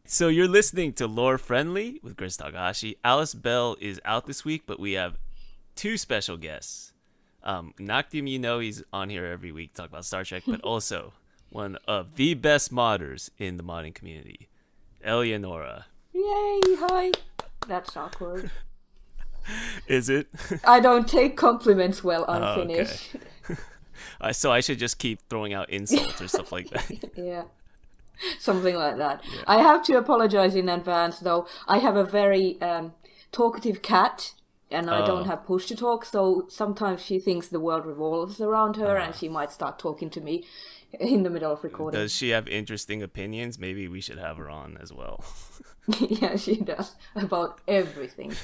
So you're listening to Lore Friendly with Kris Takahashi. Alice Bell is out this week, but we have two special guests. Unoctium, he's on here every week to talk about Star Trek, but also one of the best modders in the modding community, Elianora. Yay, hi. that's awkward. Is it? I don't take compliments well unfinished. Okay. So I should just keep throwing out insults or stuff like that. Yeah. Something like that. Yeah. I have to apologize in advance, though. I have a very talkative cat, and I don't have push to talk, so sometimes she thinks the world revolves around her, and she might start talking to me in the middle of recording. Does she have interesting opinions? Maybe we should have her on as well. Yeah, she does. About everything.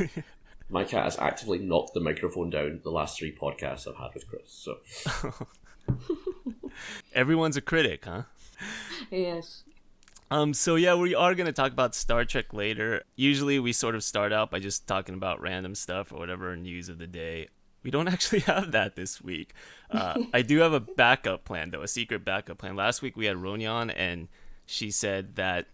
My cat has actively knocked the microphone down the last 3 podcasts I've had with Kris, so... Everyone's a critic, huh? Yes. So yeah, we are going to talk about Star Trek later. Usually we sort of start out by just talking about random stuff or whatever news of the day. We don't actually have that this week. I do have a backup plan, though, a secret backup plan. Last week we had Roni on, and she said that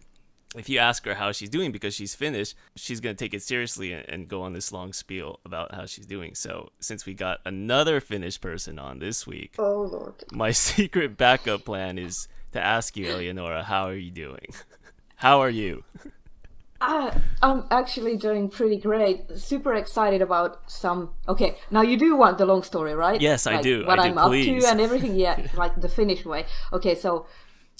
if you ask her how she's doing because she's Finnish, she's going to take it seriously and go on this long spiel about how she's doing. So since we got another Finnish person on this week, oh Lord, my secret backup plan is to ask you, Elianora, how are you doing? How are you? I'm actually doing pretty great. Super excited about some... Okay, now you do want the long story, right? Yes, I do. What I'm up please. to and everything, yeah, like the Finnish way. Okay, so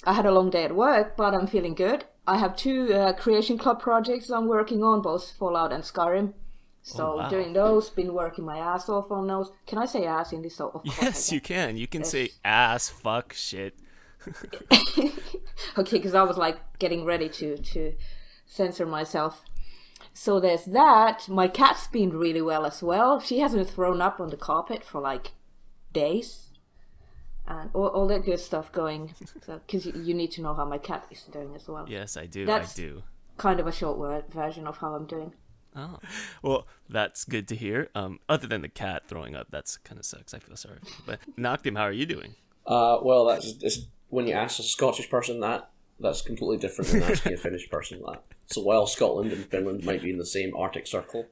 I had a long day at work, but I'm feeling good. I have 2 Creation Club projects I'm working on, both Fallout and Skyrim. So doing those, been working my ass off on those. Can I say ass in this? So of yes, you can. You can say ass, fuck, shit. Okay, because I was like getting ready to censor myself. So there's that. My cat's been really well as well. She hasn't thrown up on the carpet for like days. And all that good stuff going. Because you need to know how my cat is doing as well. Yes, I do. That's I do. Kind of a short version of how I'm doing. Oh, well, that's good to hear. Other than the cat throwing up, that's kind of sucks. I feel sorry. But Noctim, how are you doing? Well, it's when you ask a Scottish person that's completely different than asking a Finnish person that. So while Scotland and Finland might be in the same Arctic Circle,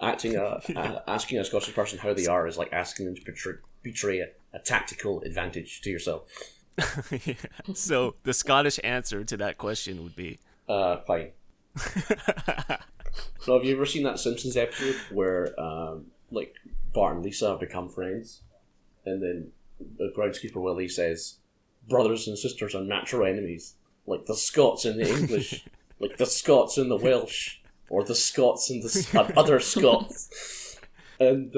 asking a Scottish person how they are is like asking them to betray a tactical advantage to yourself. Yeah. So the Scottish answer to that question would be... fine. So have you ever seen that Simpsons episode where like Bart and Lisa have become friends, and then the groundskeeper Willie says, brothers and sisters are natural enemies, like the Scots and the English, like the Scots and the Welsh, or the Scots and the other Scots. And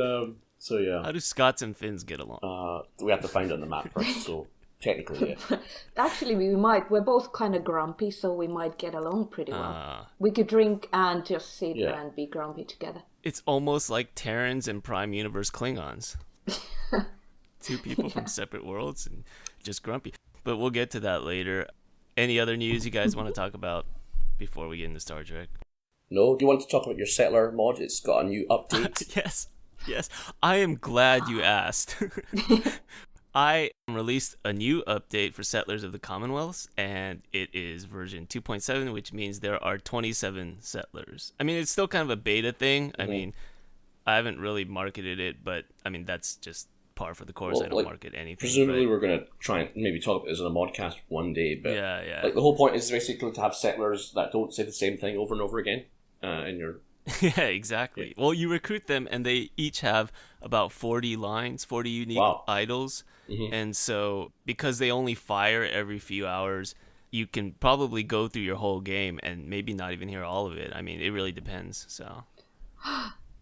so yeah. How do Scots and Finns get along? We have to find it on the map first, so technically, yeah. Actually, we might. We're both kind of grumpy, so we might get along pretty well. We could drink and just sit and be grumpy together. It's almost like Terrans and Prime Universe Klingons. 2 people from separate worlds and just grumpy. But we'll get to that later. Any other news you guys want to talk about before we get into Star Trek? No? Do you want to talk about your Settler mod? It's got a new update. Yes. I am glad you asked. I released a new update for Settlers of the Commonwealth, and it is version 2.7, which means there are 27 settlers. I mean, it's still kind of a beta thing. Mm-hmm. I mean, I haven't really marketed it, but I mean, that's just par for the course. Well, I don't market anything. Presumably we're going to try and maybe talk about this in a modcast one day, but yeah. Like the whole point is basically to have settlers that don't say the same thing over and over again in your... Yeah, exactly. Well, you recruit them, and they each have about 40 lines, 40 unique idols. Mm-hmm. And so, because they only fire every few hours, you can probably go through your whole game and maybe not even hear all of it. I mean, it really depends. So,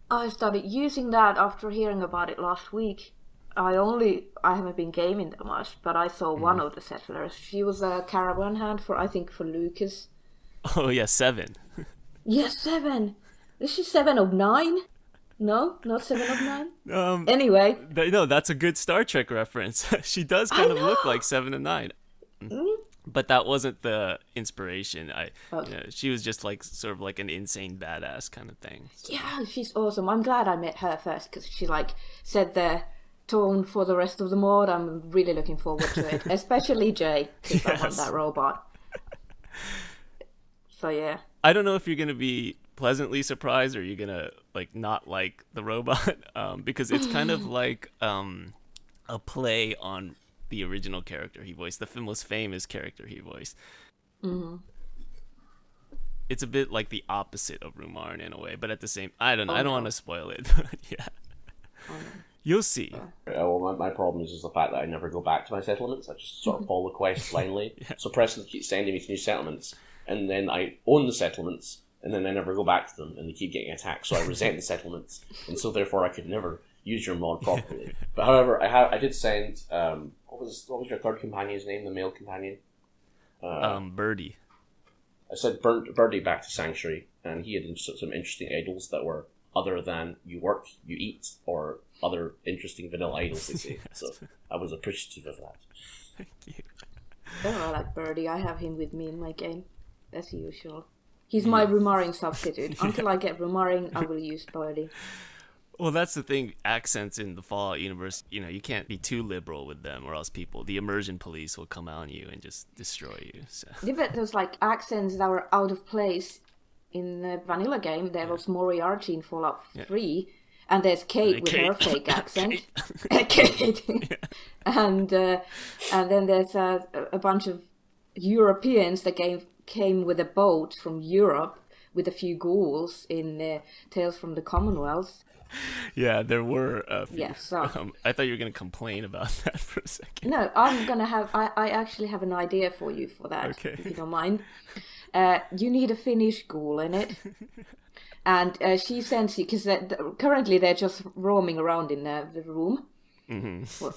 I started using that after hearing about it last week. I haven't been gaming that much, but I saw one of the settlers. She was a caravan hand for Lucas. Oh yeah, 7. Yeah, 7. Is she 7 of 9? No, not 7 of 9. Anyway, no, that's a good Star Trek reference. She does kind of look like 7 of 9, but that wasn't the inspiration. She was just like sort of like an insane badass kind of thing. So. Yeah, she's awesome. I'm glad I met her first because she like set the tone for the rest of the mod. I'm really looking forward to it, especially Jay because I want that robot. So yeah. I don't know if you're gonna be pleasantly surprised or you're gonna like not like the robot, because it's kind of like a play on the original character he voiced, the most famous character he voiced. Mm-hmm. It's a bit like the opposite of Rumarn in a way, but at the same, I don't know. Oh, I don't no. want to spoil it, but yeah, you'll see. Well, my problem is just the fact that I never go back to my settlements. I just sort of follow the quest blindly. So Preston keeps sending me to new settlements, and then I own the settlements, and then I never go back to them, and they keep getting attacked. So I resent the settlements, and so therefore I could never use your mod properly. But however, I did send what was your third companion's name? The male companion. Birdie. I sent Birdie back to Sanctuary, and he had some interesting idols that were other than you work, you eat, or other interesting vanilla idols, they say. So I was appreciative of that. Thank you. Oh, I like Birdie. I have him with me in my game, as usual. He's my Rumaring substitute. Until I get Rumaring, I will use Birdie. Well, that's the thing. Accents in the Fallout universe, you can't be too liberal with them, or else the immersion police will come on you and just destroy you. So. Yeah, but there's like accents that were out of place in the vanilla game. There was Moriarty in Fallout 3, and there's Kate with her fake accent. Kate. And then there's a bunch of Europeans that came with a boat from Europe with a few ghouls in Tales from the Commonwealth. Yeah, there were a few. Yeah, so. I thought you were going to complain about that for a second. No, I'm going to have... I actually have an idea for you for that, if you don't mind. You need a Finnish ghoul in it. And she sends you... Because currently they're just roaming around in the room. Mm-hmm. Well,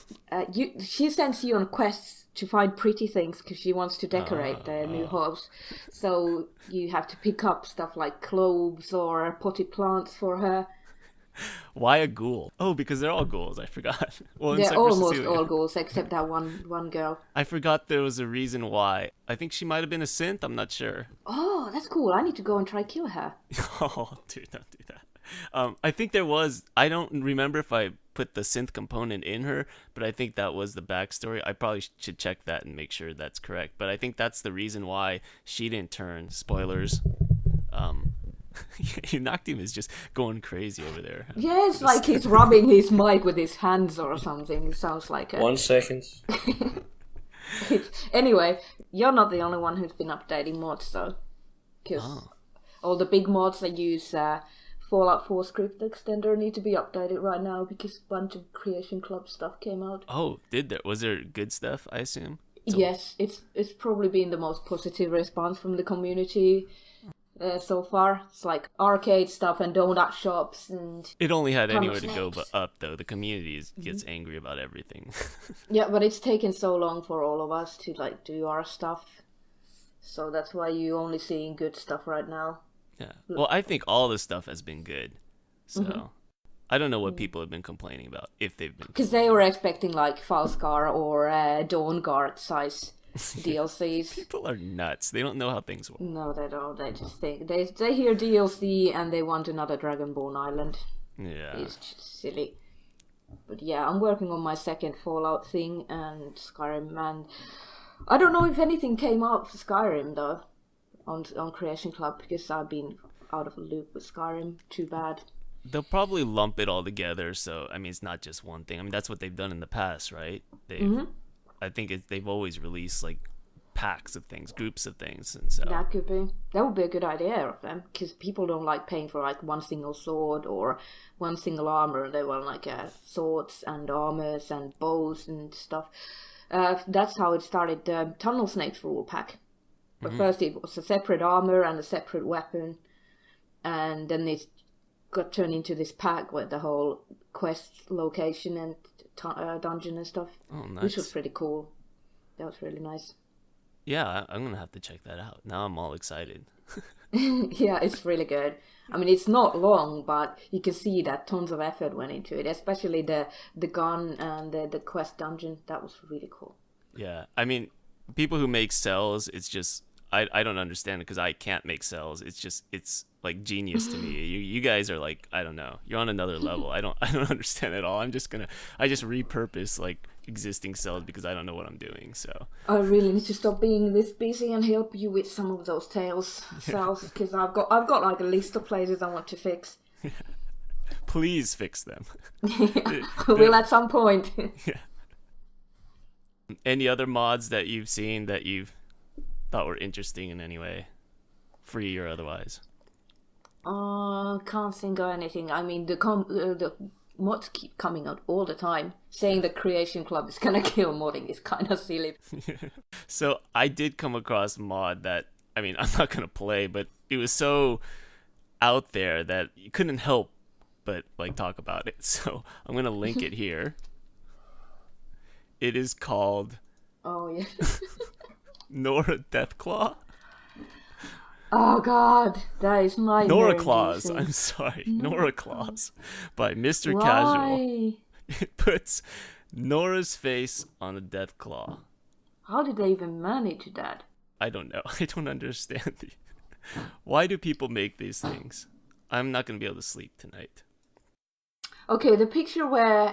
she sends you on quests to find pretty things because she wants to decorate the new house. So you have to pick up stuff like cloves or potted plants for her. Why a ghoul? Oh, because they're all ghouls. I forgot. Well, they're almost all ghouls except that one girl. I forgot there was a reason why. I think she might have been a synth. I'm not sure. Oh, that's cool. I need to go and try kill her. Oh, dude, don't do that. I think there was. I don't remember if I put the synth component in her, but I think that was the backstory. I probably should check that and make sure that's correct. But I think that's the reason why she didn't turn. Spoilers. Unoctium is just going crazy over there. Yeah, it's like he's rubbing his mic with his hands or something. It sounds like 1 second. Anyway, you're not the only one who's been updating mods, though. Because all the big mods that use Fallout 4 script extender need to be updated right now because a bunch of Creation Club stuff came out. Oh, was there good stuff, I assume? Yes, it's probably been the most positive response from the community. So far, it's like arcade stuff and donut shops and... It only had anywhere to go but up, though. The community gets angry about everything. Yeah, but it's taken so long for all of us to like do our stuff. So that's why you're only seeing good stuff right now. Yeah. Well, I think all the stuff has been good. So I don't know what people have been complaining about, if they've been... Because they were expecting like Falskar or Dawnguard size DLCs. People are nuts. They don't know how things work. No, they don't. They just think they hear DLC and they want another Dragonborn Island. Yeah, it's just silly. But yeah, I'm working on my second Fallout thing and Skyrim, and I don't know if anything came out for Skyrim though on Creation Club because I've been out of a loop with Skyrim. Too bad. They'll probably lump it all together. So I mean, it's not just one thing. I mean, that's what they've done in the past, right? I think they've always released like packs of things, groups of things, and so that would be a good idea of them because people don't like paying for like one single sword or one single armor. They want like swords and armors and bows and stuff. That's how it started. The Tunnel Snakes rule pack. But first it was a separate armor and a separate weapon, and then it got turned into this pack with the whole quest location and dungeon and stuff. Oh, nice. Which was pretty cool. That was really nice. Yeah, I'm gonna have to check that out. Now I'm all excited. Yeah, it's really good. I mean, it's not long, but you can see that tons of effort went into it, especially the gun and the quest dungeon. That was really cool. Yeah, I mean, people who make cells, it's just I don't understand it because I can't make cells. It's like genius to me. You guys are like, I don't know, you're on another level. I don't understand at all. I just repurpose like existing cells because I don't know what I'm doing. So I really need to stop being this busy and help you with some of those cells because I've got like a list of places I want to fix. Please fix them. I will at some point. Yeah. Any other mods that you've seen that you've thought were interesting in any way, free or otherwise? Can't think of anything. I mean, the mods keep coming out all the time. Saying the Creation Club is gonna kill modding is kind of silly. So I did come across a mod that, I mean, I'm not gonna play, but it was so out there that you couldn't help but like talk about it. So I'm gonna link it here. It is called yeah. Nora Deathclaw. Oh god, that is my Noraclaws. I'm sorry, Noraclaws by MrCasual. It puts Nora's face on a Deathclaw. How did they even manage that? I don't know. I don't understand. Why do people make these things? I'm not gonna be able to sleep tonight. Okay, the picture where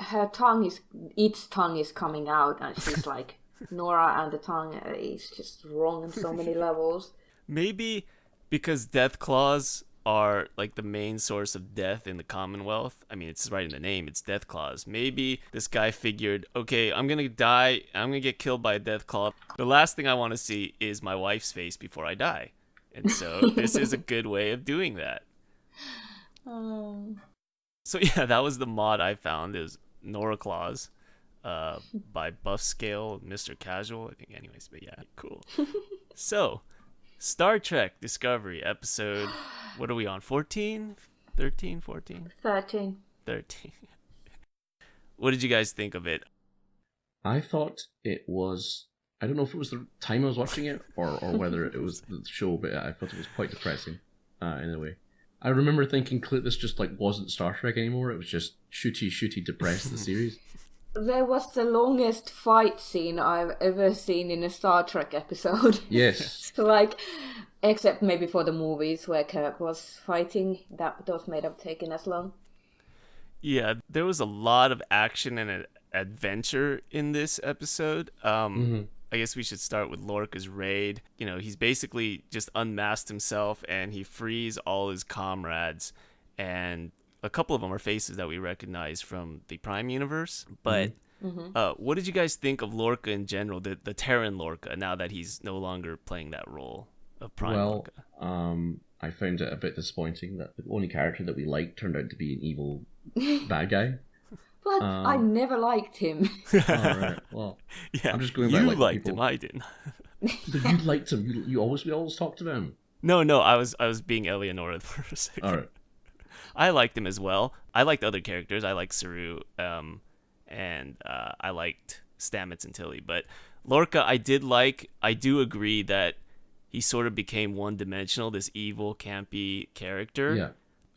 its tongue is coming out, and she's like, Nora, and the tongue is just wrong on so many levels. Maybe because Deathclaws are like the main source of death in the Commonwealth. I mean, it's right in the name. It's Deathclaws. Maybe this guy figured, okay, I'm gonna die. I'm gonna get killed by a Deathclaw. The last thing I want to see is my wife's face before I die, and so this is a good way of doing that. So yeah, that was the mod I found. Is Noraclaws by Buffscale, MrCasual, I think. Anyways, but yeah, cool. So, Star Trek Discovery episode, what are we on? 14? 13? 14? 13. 13. What did you guys think of it? I thought it was, I don't know if it was the time I was watching it or whether it was the show, but I thought it was quite depressing in a way. I remember thinking this just like wasn't Star Trek anymore. It was just shooty, depressed, the series. There was the longest fight scene I've ever seen in a Star Trek episode. Yes. So like, except maybe for the movies where Kirk was fighting, those may have taken as long. Yeah, there was a lot of action and adventure in this episode. I guess we should start with Lorca's raid. You know, he's basically just unmasked himself and he frees all his comrades. And a couple of them are faces that we recognize from the Prime universe. But what did you guys think of Lorca in general, the Terran Lorca, now that he's no longer playing that role of Prime Lorca? I found it a bit disappointing that the only character that we liked turned out to be an evil bad guy. But I never liked him. Alright, well, yeah, I'm just going by you like liked people. him, I didn't. But you liked him. We always talked about him. No, I was being Elianora for a second. Alright. I liked him as well. I liked other characters. I liked Saru, and I liked Stamets and Tilly. But Lorca, I do agree that he sort of became one-dimensional, this evil, campy character. Yeah.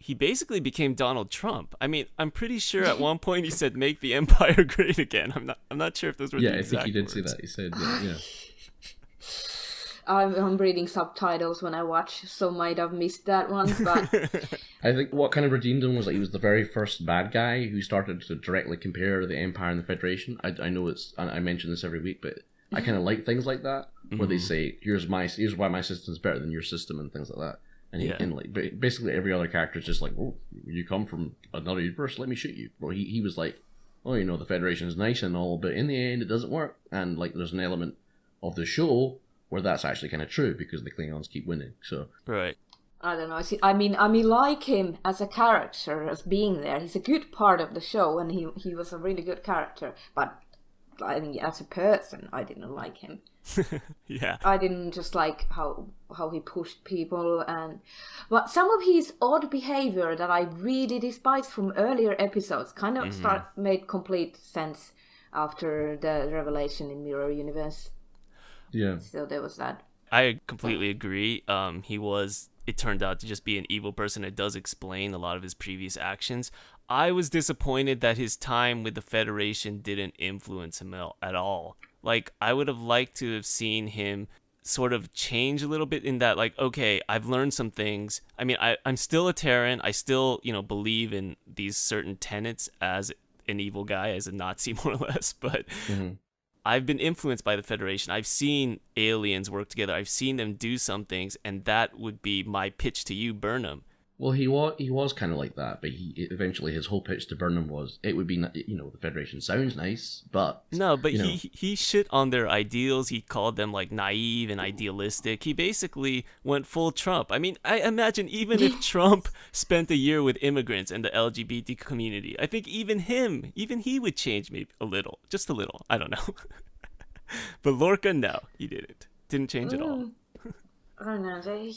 He basically became Donald Trump. I mean, I'm pretty sure at one point he said, "Make the Empire great again." I'm not sure if those were the exact I think he did words. say that. He said, yeah. I'm reading subtitles when I watch, so might have missed that one. But I think what kind of redeemed him was that he was the very first bad guy who started to directly compare the Empire and the Federation. I know I mention this every week, but I kind of like things like that, where they say, here's why my system's better than your system and things like that. And like basically every other character is just like, oh, you come from another universe, let me shoot you. Well, he was like, oh, you know, the Federation is nice and all, but in the end it doesn't work. And like there's an element of the show where that's actually kind of true because the Klingons keep winning. So Right. I don't know. I mean, like him as a character, as being there. He's a good part of the show, and he was a really good character. But I mean, as a person, I didn't like him. Yeah. I didn't just like how he pushed people, but some of his odd behavior that I really despised from earlier episodes kind of made complete sense after the revelation in Mirror Universe. yeah. So there was that. I completely agree. It turned out to just be an evil person. It does explain a lot of his previous actions. I was disappointed that his time with the Federation didn't influence him at all. Like, I would have liked to have seen him sort of change a little bit in that, like, okay, I've learned some things. I mean, I'm still a Terran. I still, believe in these certain tenets as an evil guy, as a Nazi, more or less. But I've been influenced by the Federation. I've seen aliens work together. I've seen them do some things, and that would be my pitch to you, Burnham. Well, he was kind of like that, but eventually his whole pitch to Burnham was it would be, the Federation sounds nice, but no, but he shit on their ideals. He called them like naive and idealistic. He basically went full Trump. I mean, I imagine even if Trump spent a year with immigrants and the LGBT community, I think even he would change maybe a little, just a little. I don't know. But Lorca, no, he didn't change at all. I don't know.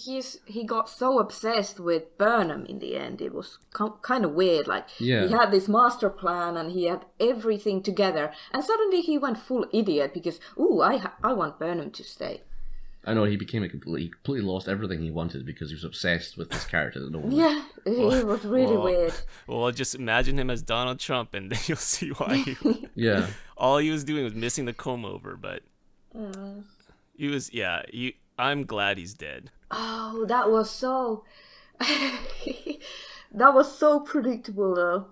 He got so obsessed with Burnham in the end. It was kind of weird. Like, he had this master plan and he had everything together. And suddenly he went full idiot because, I want Burnham to stay. I know, he became he completely lost everything he wanted because he was obsessed with this character that no one... Yeah, it was really weird. Well, just imagine him as Donald Trump and then you'll see why. Yeah. All he was doing was missing the comb over, but... He was, I'm glad he's dead. Oh, that was so... that was so predictable, though.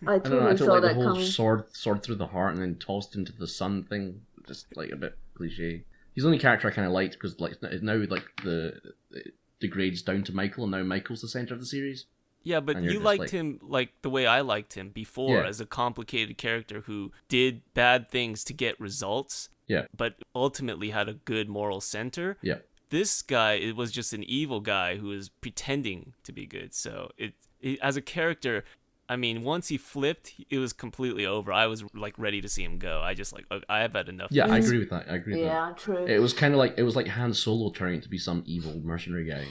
I totally saw like that the whole coming. sword through the heart and then tossed into the sun thing. Just, like, a bit cliche. He's the only character I kind of liked because, like, now, like, it degrades down to Michael, and now Michael's the center of the series. Yeah, but you liked him like the way I liked him before, as a complicated character who did bad things to get results. Yeah. But ultimately had a good moral center. Yeah. This guy, it was just an evil guy who was pretending to be good. So it as a character, I mean, once he flipped, it was completely over. I was like ready to see him go. I just I have had enough. Yeah, I agree with that. Yeah, true. It was kind of like Han Solo turning to be some evil mercenary guy.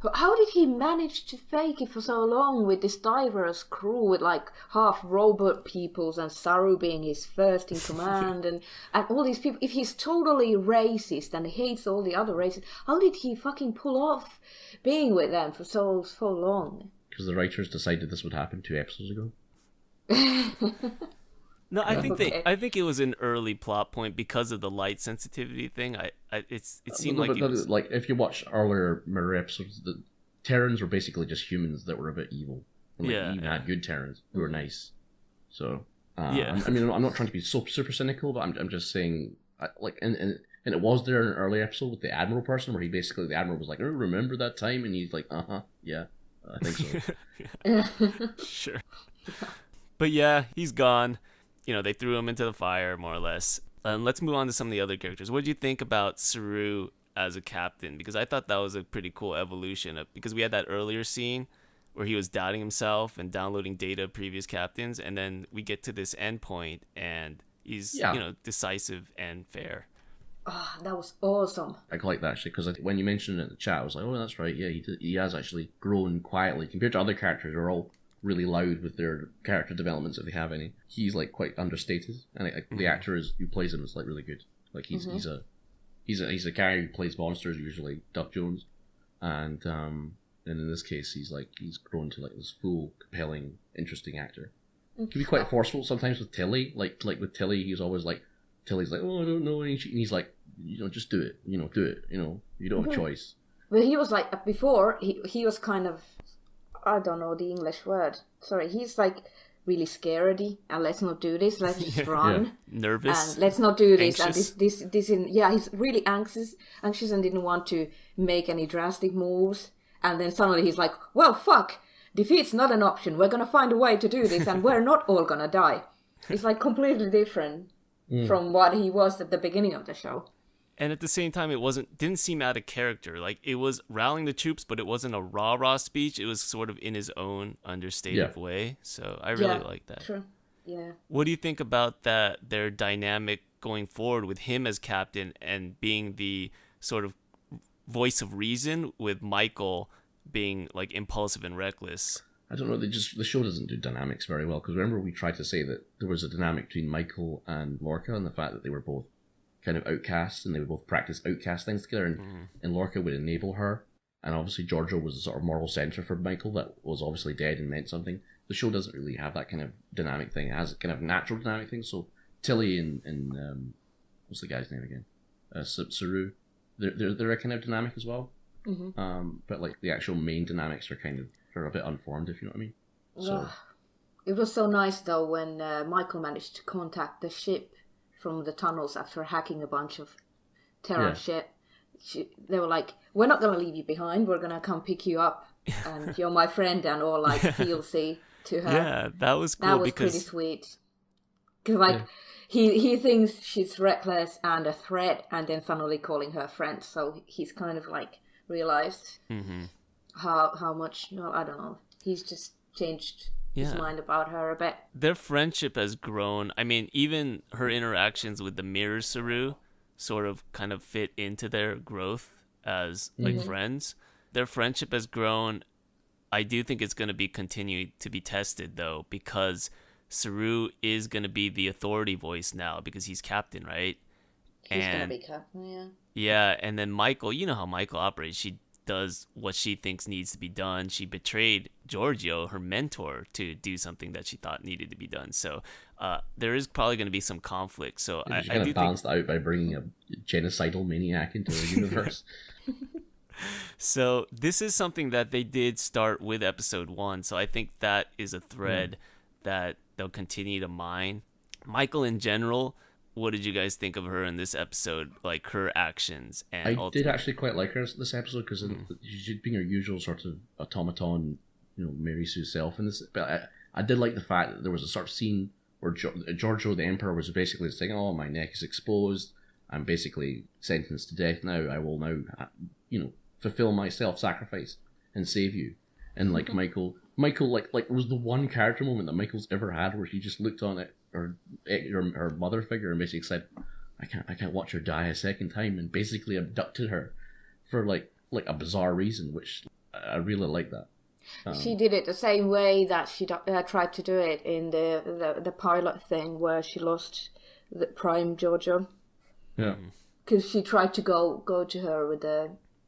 But how did he manage to fake it for so long with this diverse crew with like half robot peoples and Saru being his first in command and all these people? If he's totally racist and hates all the other races, how did he fucking pull off being with them for so long? Because the writers decided this would happen 2 episodes ago. No, I think it was an early plot point because of the light sensitivity thing. It seemed like if you watch earlier mirror episodes, the Terrans were basically just humans that were a bit evil. And, like, even had good Terrans who were nice. So I mean, I'm not trying to be so super cynical, but I'm just saying, and it was there in an early episode with the Admiral person where the Admiral was like, "Oh, remember that time?" And he's like, yeah, I think so. Sure. But yeah, he's gone. They threw him into the fire, more or less. Let's move on to some of the other characters. What did you think about Saru as a captain? Because I thought that was a pretty cool evolution. Because we had that earlier scene where he was doubting himself and downloading data of previous captains, and then we get to this end point, and he's decisive and fair. Oh, that was awesome. I like that, actually, because when you mentioned it in the chat, I was like, oh, that's right, yeah, he has actually grown quietly. Compared to other characters who are all really loud with their character developments, if they have any. He's like quite understated, and the actor who plays him is like really good. Like he's a guy who plays monsters, usually Duck Jones, and in this case he's grown to like this full, compelling, interesting actor. He can be quite forceful sometimes with Tilly. Like with Tilly, he's always like, Tilly's like, oh, I don't know, and he's like, just do it, do it, you don't have a choice. But he was like before he was kind of, I don't know the English word. Sorry, he's like really scaredy and let's not do this. Let's just run. Yeah. Nervous. And let's not do this. Anxious. And this he's really anxious and didn't want to make any drastic moves. And then suddenly he's like, well, fuck, defeat's not an option. We're gonna find a way to do this, and we're not all gonna die. It's like completely different from what he was at the beginning of the show. And at the same time, didn't seem out of character. Like, it was rallying the troops, but it wasn't a rah-rah speech. It was sort of in his own understated way. So I really like that. True. Yeah. What do you think about their dynamic going forward with him as captain and being the sort of voice of reason, with Michael being like impulsive and reckless? I don't know. The show doesn't do dynamics very well, because remember we tried to say that there was a dynamic between Michael and Lorca, and the fact that they were both kind of outcasts, and they would both practice outcast things together, and Lorca would enable her, and obviously Giorgio was the sort of moral centre for Michael that was obviously dead and meant something. The show doesn't really have that kind of dynamic thing. It has a kind of natural dynamic thing. So Tilly and what's the guy's name again? Saru. they're a kind of dynamic as well. Mm-hmm. But like the actual main dynamics are a bit unformed, if you know what I mean. So It was so nice though when Michael managed to contact the ship from the tunnels after hacking a bunch of Terran shit. They were like, "We're not gonna leave you behind. We're gonna come pick you up, and you're my friend," and all like feelsy to her. Yeah, that was cool. That was because... pretty sweet. Because like he thinks she's reckless and a threat, and then suddenly calling her friend. So he's kind of like realized how much. No, I don't know. He's just changed his mind about her a bit. Their friendship has grown. I mean, even her interactions with the Mirror Saru sort of kind of fit into their growth as like friends. Their friendship has grown. I do think it's going to be continued to be tested though, because Saru is going to be the authority voice now because he's captain, right? He's going to be captain, yeah. Yeah, and then Michael, you know how Michael operates. She does what she thinks needs to be done. She betrayed Giorgio, her mentor, to do something that she thought needed to be done. So there is probably going to be some conflict. So I do balance that out by bringing a genocidal maniac into the universe. So this is something that they did start with episode 1. So I think that is a thread that they'll continue to mine. Michael, in general, what did you guys think of her in this episode? Like her actions and I did actually quite like her this episode because she's being her usual sort of automaton, Mary Sue self in this. But I did like the fact that there was a sort of scene where Giorgio the Emperor was basically saying, "Oh, my neck is exposed. I'm basically sentenced to death now. I will now, fulfill my self-sacrifice and save you." And like Michael, like it was the one character moment that Michael's ever had where he just looked on it, or her mother figure, and basically said, I can't watch her die a second time," and basically abducted her for like a bizarre reason, which I really like that. She did it the same way that she tried to do it in the pilot thing where she lost the Prime Giorgio. Yeah. Because she tried to go to her with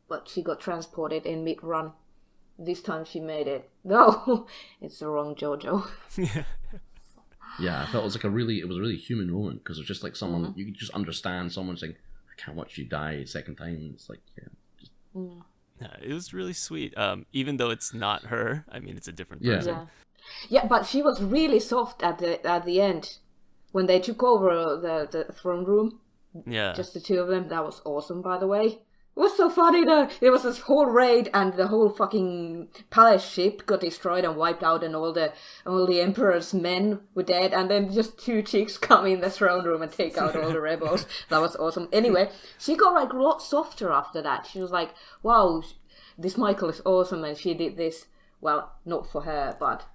but she got transported in mid-run. This time she made it. No, it's the wrong Giorgio. Yeah, I felt it was a really human moment because it was just like someone you could just understand someone saying, "I can't watch you die a second time." And it's like, Yeah, it was really sweet. Even though it's not her, I mean, it's a different person. Yeah, but she was really soft at the end when they took over the throne room. Yeah, just the two of them. That was awesome, by the way. It was so funny though. It was this whole raid and the whole fucking palace ship got destroyed and wiped out, and all the Emperor's men were dead, and then just two chicks come in the throne room and take out all the rebels. That was awesome. Anyway, she got like a lot softer after that. She was like, "Wow, this Michael is awesome," and she did this, well, not for her, but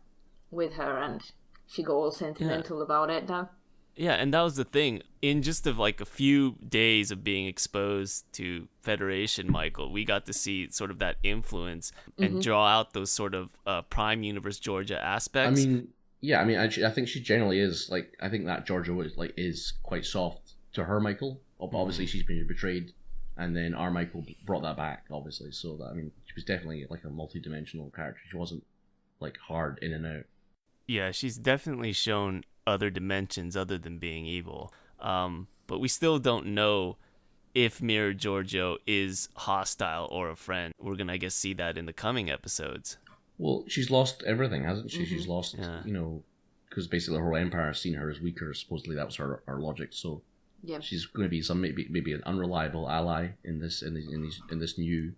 with her, and she got all sentimental about it now. Yeah, and that was the thing. In just like a few days of being exposed to Federation Michael, we got to see sort of that influence and draw out those sort of Prime Universe Georgia aspects. I think she generally is like. I think that Georgia is quite soft to her Michael. Obviously, she's been betrayed, and then our Michael brought that back. Obviously, so that she was definitely like a multi-dimensional character. She wasn't like hard in and out. Yeah, she's definitely shown other dimensions other than being evil. But we still don't know if Mirror Giorgio is hostile or a friend. We're going to, I guess, see that in the coming episodes. Well, she's lost everything, hasn't she? She's lost, because basically the whole Empire has seen her as weaker. Supposedly that was her logic. So she's going to be maybe an unreliable ally in this new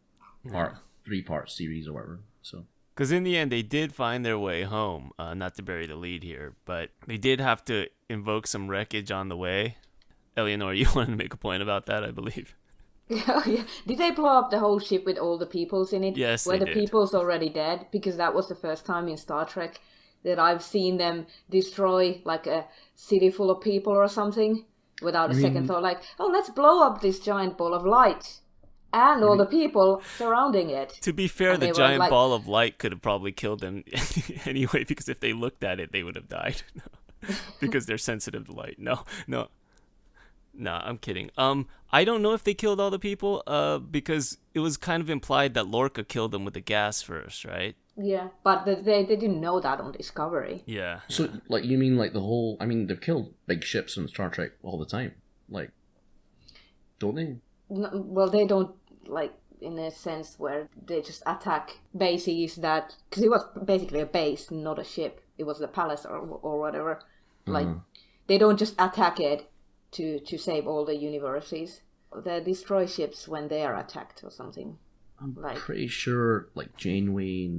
three-part series or whatever. So. Because in the end, they did find their way home. Not to bury the lead here, but they did have to invoke some wreckage on the way. Elianora, you wanted to make a point about that, I believe. Yeah. Did they blow up the whole ship with all the peoples in it? Yes, Were they the did. peoples already dead? Because that was the first time in Star Trek that I've seen them destroy like a city full of people or something without a second thought. Like, oh, let's blow up this giant ball of light. And all the people surrounding it. To be fair, the giant ball of light could have probably killed them anyway, because if they looked at it, they would have died. Because they're sensitive to light. No, I'm kidding. I don't know if they killed all the people, because it was kind of implied that Lorca killed them with the gas first, right? Yeah, but they didn't know that on Discovery. Yeah. So, like, you mean like the whole... I mean, they've killed big ships in Star Trek all the time. Like, don't they? Well, they don't, like, in a sense where they just attack bases that... Because it was basically a base, not a ship. It was a palace or whatever. Like, they don't just attack it to save all the universes. They destroy ships when they are attacked or something. I'm pretty sure, like, Janeway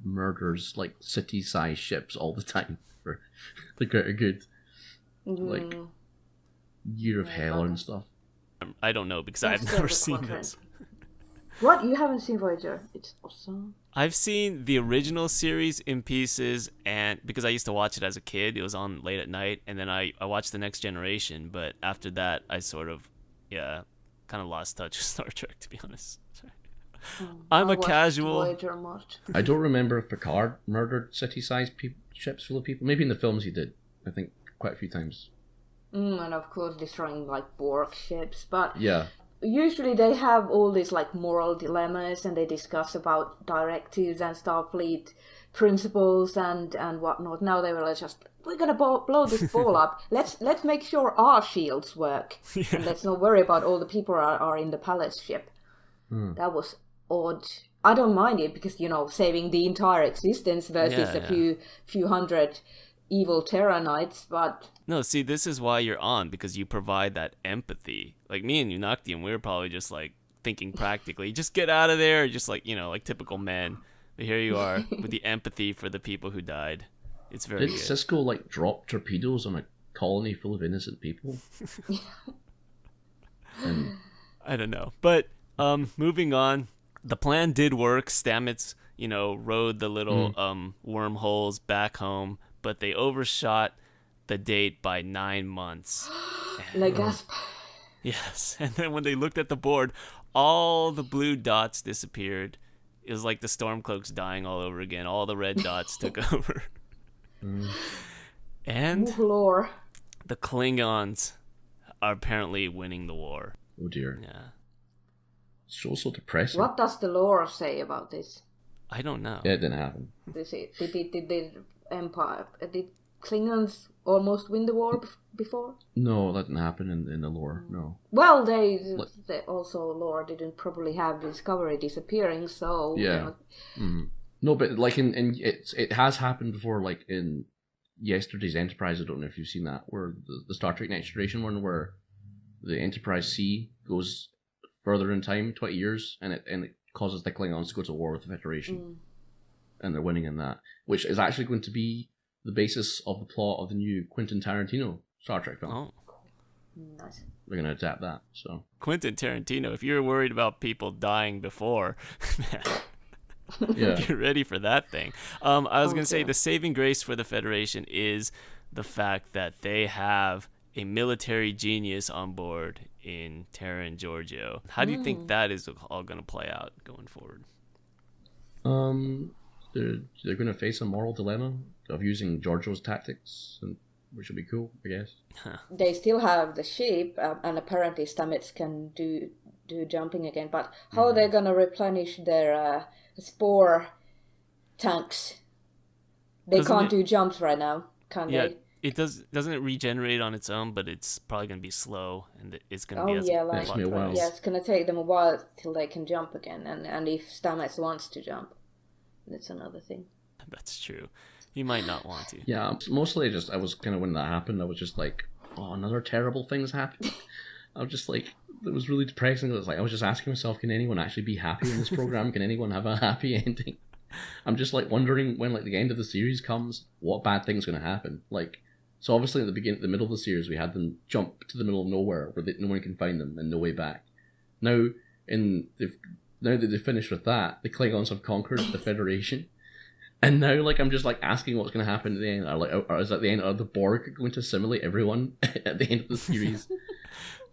murders, like, city-sized ships all the time for the greater good. Like, Year of Hell and stuff. I don't know, because I've never seen this. What? You haven't seen Voyager? It's awesome. I've seen the original series in pieces, and because I used to watch it as a kid, it was on late at night, and then I watched The Next Generation, but after that, I sort of, kind of lost touch with Star Trek, to be honest. I'm a casual. Voyager most. I don't remember if Picard murdered city-sized ships full of people. Maybe in the films he did, I think, quite a few times. And of course destroying, like, Borg ships, but... Yeah. Usually they have all these, like, moral dilemmas, and they discuss about directives and Starfleet principles and whatnot. Now they were just, we're gonna blow this ball up. Let's make sure our shields work, and let's not worry about all the people are in the palace ship. That was odd. I don't mind it because, saving the entire existence versus a few hundred evil Terra Knights, but... No, see, this is why you're on, because you provide that empathy. Like, me and Unoctium, we were probably just, like, thinking practically, just get out of there, just like, like typical men. But here you are, with the empathy for the people who died. It's very good. Did Cisco, like, drop torpedoes on a colony full of innocent people? I don't know. But, moving on, the plan did work. Stamets, rode the little wormholes back home, but they overshot the date by 9 months. Like gasp. Yes, and then when they looked at the board, all the blue dots disappeared. It was like the Stormcloaks dying all over again. All the red dots took over. And lore. The Klingons are apparently winning the war. Oh dear. Yeah. It's also depressing. What does the lore say about this? I don't know. Yeah, it didn't happen. Did the Empire... Did Klingons almost win the war before? No, that didn't happen in the lore, no. Well, they also, lore didn't probably have Discovery disappearing, so... Yeah. No, but like it has happened before, like in yesterday's Enterprise, I don't know if you've seen that, where the Star Trek Next Generation one, where the Enterprise C goes further in time, 20 years, and it causes the Klingons to go to war with the Federation. And they're winning in that, which is actually going to be the basis of the plot of the new Quentin Tarantino Star Trek film. Oh. Nice. They're going to adapt that, so. Quentin Tarantino, if you're worried about people dying before, man, get ready for that thing. I was going to say the saving grace for the Federation is the fact that they have a military genius on board in Terran Giorgio. How do you think that is all going to play out going forward? They're going to face a moral dilemma of using Giorgio's tactics, which will be cool, I guess. They still have the ship, and apparently Stamets can do jumping again, but how are they going to replenish their spore tanks? They can't do jumps right now, can they? It doesn't it regenerate on its own, but it's probably going to be slow, and it's going to be takes me a while. Yeah, it's going to take them a while till they can jump again, and if Stamets wants to jump, that's another thing. That's true. He might not want to. Yeah, mostly I was kind of, when that happened, I was just like, oh, another terrible thing's happened. I was just like, it was really depressing. It was like, I was just asking myself, can anyone actually be happy in this program? Can anyone have a happy ending? I'm just like wondering when like the end of the series comes, what bad thing's going to happen? Like, so obviously at the middle of the series, we had them jump to the middle of nowhere where no one can find them and no way back. Now that they've finished with that, the Klingons have conquered the Federation. And now, like, I'm just, like, asking what's going to happen at the end. Or is at the end, are the Borg going to assimilate everyone at the end of the series?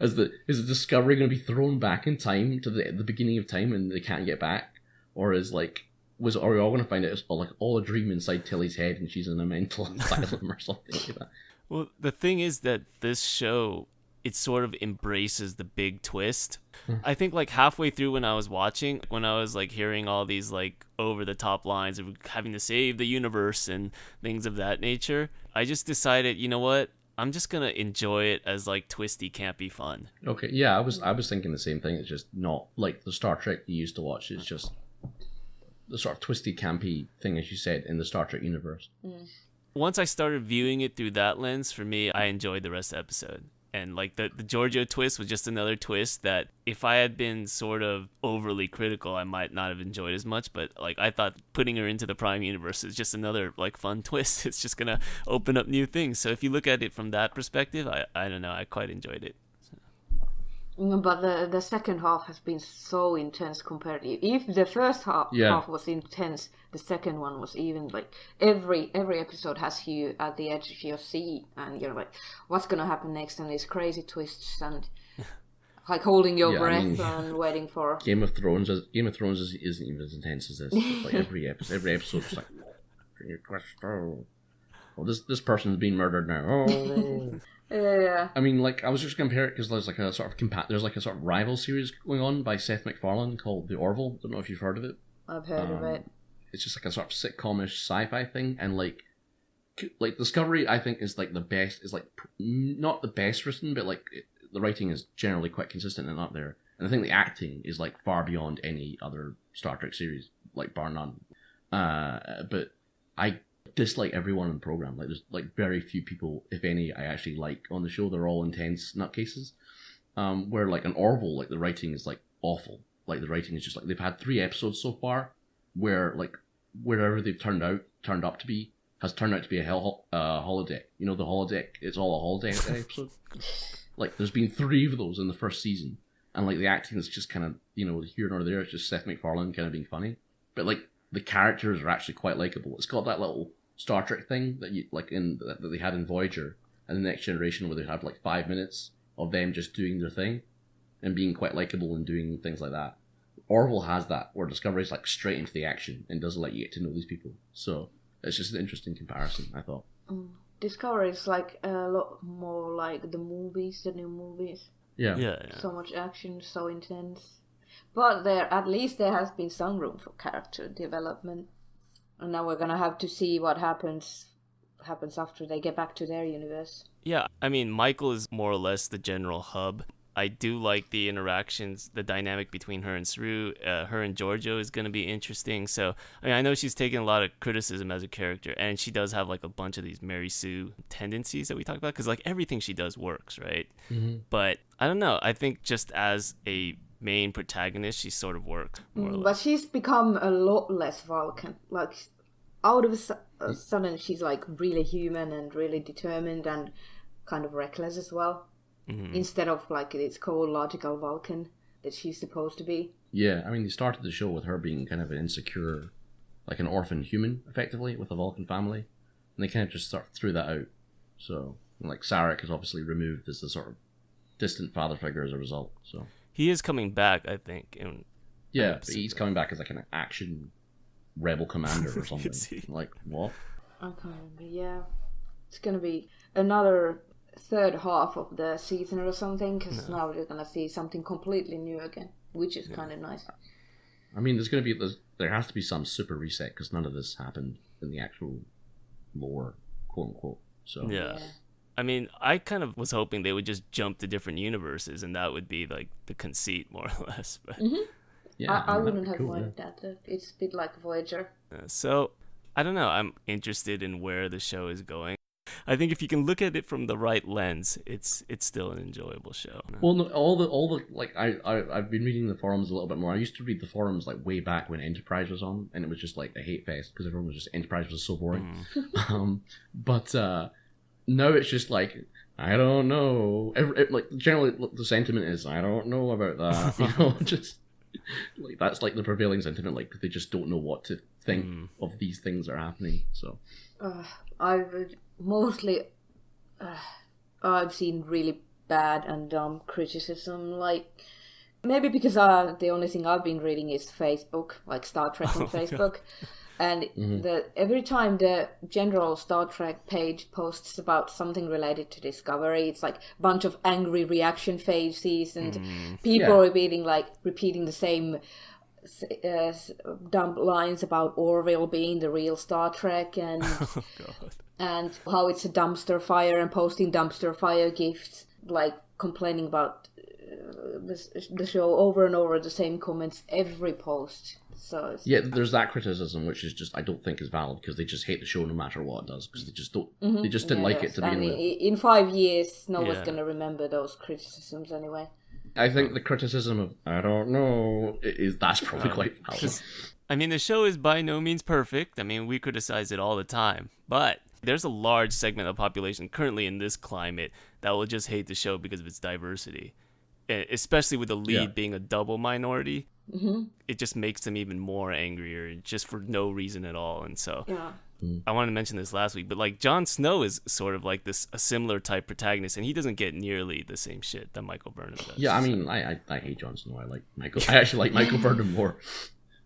Is the Discovery going to be thrown back in time to the beginning of time and they can't get back? Or are we all going to find out it's all a dream inside Tilly's head and she's in a mental asylum or something like that? Well, the thing is that this show, it sort of embraces the big twist. I think like halfway through when I was watching, when I was like hearing all these like over the top lines of having to save the universe and things of that nature, I just decided, you know what? I'm just gonna enjoy it as like twisty, campy fun. Okay, yeah, I was thinking the same thing. It's just not like the Star Trek you used to watch. It's just the sort of twisty, campy thing, as you said, in the Star Trek universe. Once I started viewing it through that lens, for me, I enjoyed the rest of the episode. And like the Giorgio twist was just another twist that if I had been sort of overly critical, I might not have enjoyed as much. But like I thought putting her into the Prime universe is just another like fun twist. It's just gonna open up new things. So if you look at it from that perspective, I don't know, I quite enjoyed it. But the second half has been so intense compared to... If the first half was intense, the second one was even like... Every episode has you at the edge of your seat, and you're like, what's gonna happen next? And these crazy twists, and like holding your breath and waiting for... Game of Thrones isn't even as intense as this. Like every episode is like... Oh, this person's been murdered now. Oh... Yeah. I mean, like, I was just comparing it because there's like a sort of rival series going on by Seth MacFarlane called The Orville. Don't know if you've heard of it. I've heard of it. It's just like a sort of sitcomish sci-fi thing, and like Discovery, I think, is like the best. Is like not the best written, but like the writing is generally quite consistent and up there. And I think the acting is like far beyond any other Star Trek series, like bar none. But I dislike everyone in the program. Like there's like very few people, if any, I actually like on the show. They're all intense nutcases. Where like an Orville, like the writing is like awful. Like the writing is just like they've had 3 episodes so far where like wherever they've turned up to be has turned out to be a holodeck. You know, the holodeck. It's all a holodeck episode. Like there's been 3 of those in the first season, and like the acting is just kind of, you know, here nor there. It's just Seth MacFarlane kind of being funny, but like the characters are actually quite likable. It's got that little Star Trek thing that you like that they had in Voyager and the Next Generation, where they had like 5 minutes of them just doing their thing and being quite likable and doing things like that. Orville has that, where Discovery's like straight into the action and doesn't let you get to know these people. So it's just an interesting comparison, I thought. Discovery is like a lot more like the movies, the new movies. Yeah. So much action, so intense. But at least there has been some room for character development. And now we're gonna have to see what happens after they get back to their universe. Yeah, I mean, Michael is more or less the general hub. I do like the interactions, the dynamic between her and Saru. Her and Giorgio is going to be interesting. So, I mean, I know she's taken a lot of criticism as a character, and she does have like a bunch of these Mary Sue tendencies that we talk about, because like everything she does works, right? Mm-hmm. But I don't know. I think just as a main protagonist, she sort of worked more or less. But she's become a lot less Vulcan. Like, out of a sudden, she's like really human and really determined and kind of reckless as well. Mm-hmm. Instead of like its cold, logical Vulcan that she's supposed to be. Yeah, I mean, they started the show with her being kind of an insecure, like an orphan human, effectively, with a Vulcan family. And they kind of just sort of threw that out. So, like, Sarek is obviously removed as the sort of distant father figure as a result. So he is coming back, I think. Yeah, but he's coming back as like an action rebel commander or something. Like, what? I can't remember, yeah. It's going to be another third half of the season or something, because now we're gonna see something completely new again, which is kind of nice. I mean, there has to be some super reset, because none of this happened in the actual lore, quote unquote. So yeah. I mean, I kind of was hoping they would just jump to different universes, and that would be like the conceit, more or less. But yeah, I wouldn't have minded that. It's a bit like Voyager. So I don't know. I'm interested in where the show is going. I think if you can look at it from the right lens, it's still an enjoyable show. Well, no, all the like I've been reading the forums a little bit more. I used to read the forums like way back when Enterprise was on, and it was just like a hate fest because everyone was just Enterprise was so boring. But now it's just like, I don't know. Like generally the sentiment is, I don't know about that. You know, just like that's like the prevailing sentiment. Like they just don't know what to think of these things that are happening. So I would. Mostly, I've seen really bad and dumb criticism, like, maybe because the only thing I've been reading is Facebook, like Star Trek on Facebook, and every time the general Star Trek page posts about something related to Discovery, it's like a bunch of angry reaction faces, and people repeating the same dumb lines about Orville being the real Star Trek, and and how it's a dumpster fire and posting dumpster fire gifts, like complaining about the show over and over, the same comments every post. So yeah, there's that criticism, which is just I don't think is valid because they just hate the show no matter what it does because they just don't. They just didn't like it to begin with. In 5 years, no one's gonna remember those criticisms anyway. I think the criticism of I don't know that's probably quite valid. I mean, the show is by no means perfect. I mean, we criticize it all the time, but there's a large segment of the population currently in this climate that will just hate the show because of its diversity, especially with the lead being a double minority. Mm-hmm. It just makes them even more angrier, just for no reason at all. And so, I wanted to mention this last week, but like Jon Snow is sort of like a similar type protagonist, and he doesn't get nearly the same shit that Michael Burnham does. Yeah, I mean, I hate Jon Snow. I actually like Michael Burnham more.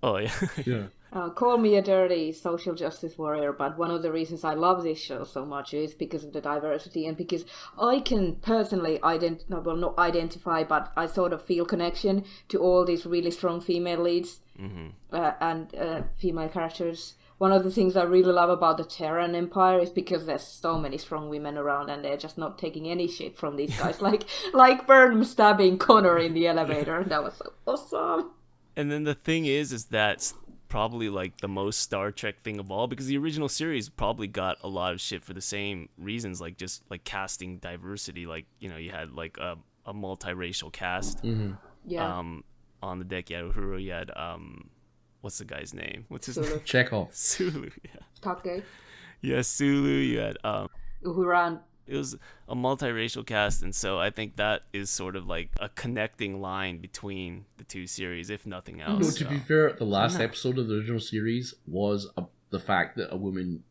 Oh yeah. Yeah. Call me a dirty social justice warrior, but one of the reasons I love this show so much is because of the diversity and because I can personally not identify, but I sort of feel connection to all these really strong female leads and female characters. One of the things I really love about the Terran Empire is because there's so many strong women around and they're just not taking any shit from these guys. like Burnham stabbing Connor in the elevator. That was so awesome. And then the thing is that's probably like the most Star Trek thing of all, because the original series probably got a lot of shit for the same reasons, like just like casting diversity. Like, you know, you had like a multiracial cast. Mm-hmm. Yeah. On the deck, you had Uhura, you had what's the guy's name? What's his name? Chekhov. Sulu. Yeah. Take. Yeah, Sulu. You had Uhura. It was a multiracial cast, and so I think that is sort of like a connecting line between the two series, if nothing else. No, to be fair, the last episode of the original series was the fact that a woman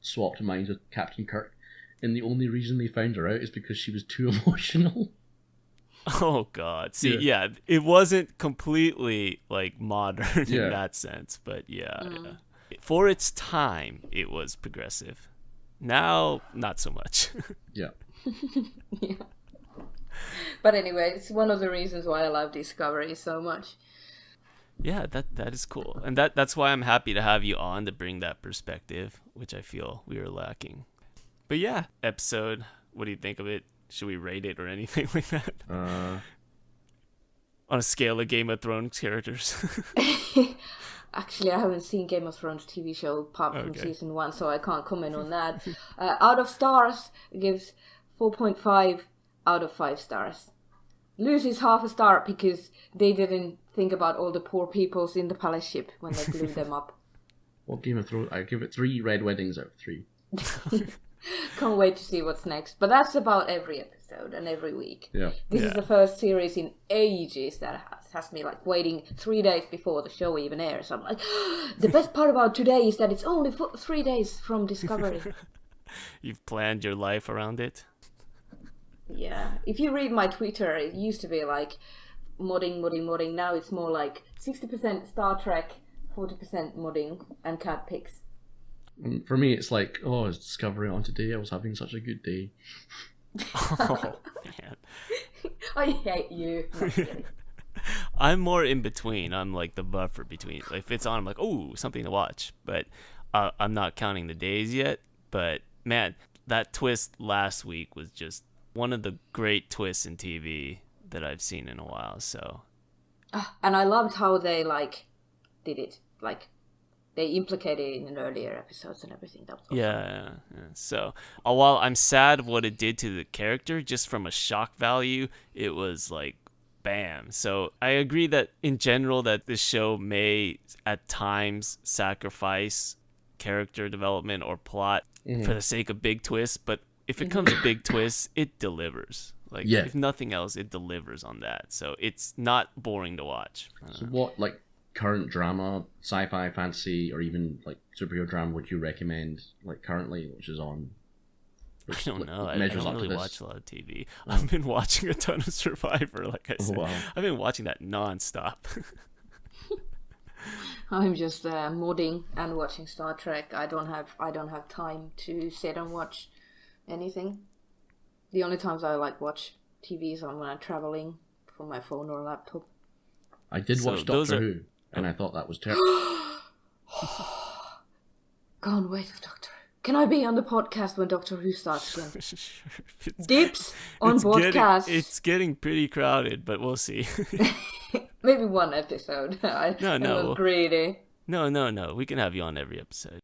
swapped minds with Captain Kirk, and the only reason they found her out is because she was too emotional. Oh God! See, yeah, it wasn't completely like modern in that sense, but yeah, for its time, it was progressive. Now, not so much. Yeah. Yeah. But anyway, it's one of the reasons why I love Discovery so much. Yeah, that is cool. And that's why I'm happy to have you on to bring that perspective, which I feel we are lacking. But yeah, episode, what do you think of it? Should we rate it or anything like that? On a scale of Game of Thrones characters. Actually, I haven't seen Game of Thrones TV show apart from season 1, so I can't comment on that. Out of stars, it gives 4.5 out of 5 stars. Loses half a star because they didn't think about all the poor peoples in the palace ship when they blew them up. Well, Game of Thrones, I give it 3 red weddings out of 3. Can't wait to see what's next. But that's about every episode and every week. Yeah. This is the first series in ages that has me like waiting 3 days before the show even airs. I'm like, the best part about today is that it's only 3 days from Discovery. You've planned your life around it? Yeah. If you read my Twitter, it used to be like modding. Now it's more like 60% Star Trek, 40% modding and cat pics. For me, it's like, it's Discovery on today. I was having such a good day. Oh, man. I hate you. Not really. I'm more in between. I'm like the buffer between. Like, if it's on, I'm like, oh, something to watch. But I'm not counting the days yet. But man, that twist last week was just one of the great twists in TV that I've seen in a while. So, and I loved how they did it. They implicated it in earlier episodes and everything. That was awesome. Yeah. So, while I'm sad of what it did to the character, just from a shock value, it was like, bam. So I agree that in general that this show may at times sacrifice character development or plot for the sake of big twists, but if it comes to big twists, it delivers. Like, if nothing else, it delivers on that. So it's not boring to watch. So what, like, current drama, sci-fi, fantasy, or even like superhero drama would you recommend, like, currently, which is on? I don't know. I don't really watch a lot of TV. I've been watching a ton of Survivor, like I said. I've been watching that non-stop. I'm just modding and watching Star Trek. I don't have time to sit and watch anything. The only times I watch TV is when I'm traveling from my phone or laptop. I did watch Doctor Who, and I thought that was terrible. Gone with Doctor Who. Can I be on the podcast when Doctor Who starts again? It's- Dips on it's podcast. it's getting pretty crowded, but we'll see. Maybe one episode. I'm No. a little greedy. No. We can have you on every episode.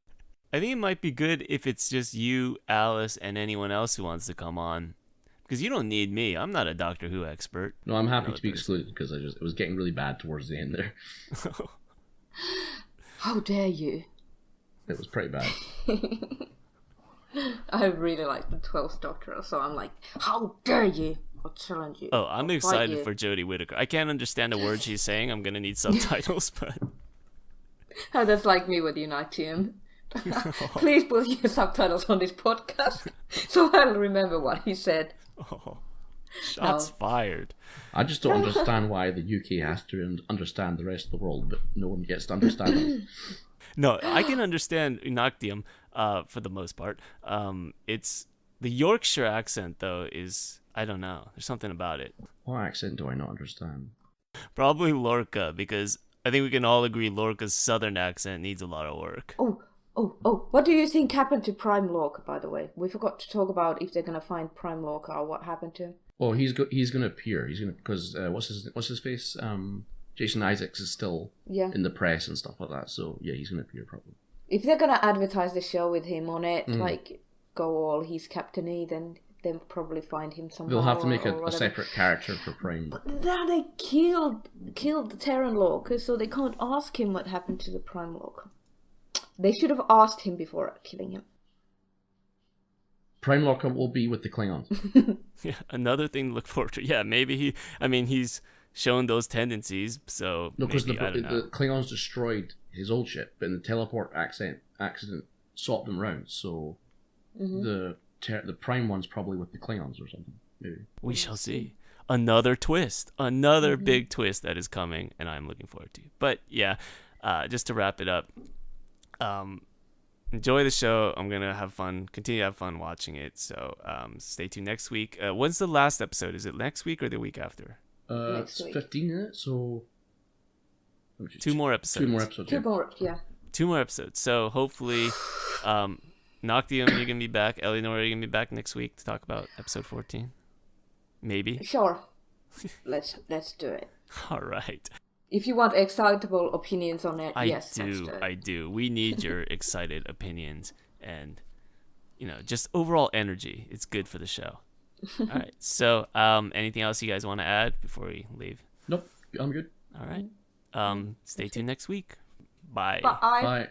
I think it might be good if it's just you, Alice, and anyone else who wants to come on. Because you don't need me. I'm not a Doctor Who expert. No, I'm happy No, to be there's- excluded because it was getting really bad towards the end there. How dare you? It was pretty bad. I really like the 12th Doctor, so I'm like, how dare you? I'll challenge you. Oh, I'm I'll fight excited you. for Jodie Whittaker. I can't understand a word she's saying. I'm going to need subtitles, but... Oh, that's like me with Unitium. Please put your subtitles on this podcast so I'll remember what he said. Oh, shots fired. I just don't understand why the UK has to understand the rest of the world, but no one gets to understand it. No, I can understand unoctium for the most part. It's the Yorkshire accent, though, is... I don't know. There's something about it. What accent do I not understand? Probably Lorca, because I think we can all agree Lorca's southern accent needs a lot of work. Oh, what do you think happened to Prime Lorca, by the way? We forgot to talk about if they're going to find Prime Lorca or what happened to him. Oh, he's going to appear. He's going to, because what's his face? Jason Isaacs is still in the press and stuff like that. So yeah, he's going to appear probably. If they're going to advertise the show with him on it, like go all he's Captain E, then they'll probably find him somewhere. They'll have to make or a separate character for Prime. But now they killed the Terran Lorca, so they can't ask him what happened to the Prime Lorca. They should have asked him before killing him. Prime Lorca will be with the Klingons. Yeah, another thing to look forward to. Yeah, maybe he's shown those tendencies, so No, because maybe, I don't know. the Klingons destroyed his old ship, but in the teleport accident swapped them round. So the Prime one's probably with the Klingons or something. Maybe. We shall see. Another twist. Another big twist that is coming, and I'm looking forward to. But yeah, just to wrap it up, enjoy the show. I'm going to have fun, continue to have fun watching it. So stay tuned next week. When's the last episode? Is it next week or the week after? Next It's week. 15 minutes, so... Two more episodes. Two more, yeah. episodes. So hopefully, Noctium, you're gonna be back. Elianora, you're gonna be back next week to talk about episode 14. Maybe. Sure. Let's do it. All right. If you want excitable opinions on it, I yes, let's do. do it. I do. We need your excited opinions and, just overall energy. It's good for the show. All right. So, anything else you guys want to add before we leave? Nope, I'm good. All right. Stay tuned next week. Bye. Bye. Bye.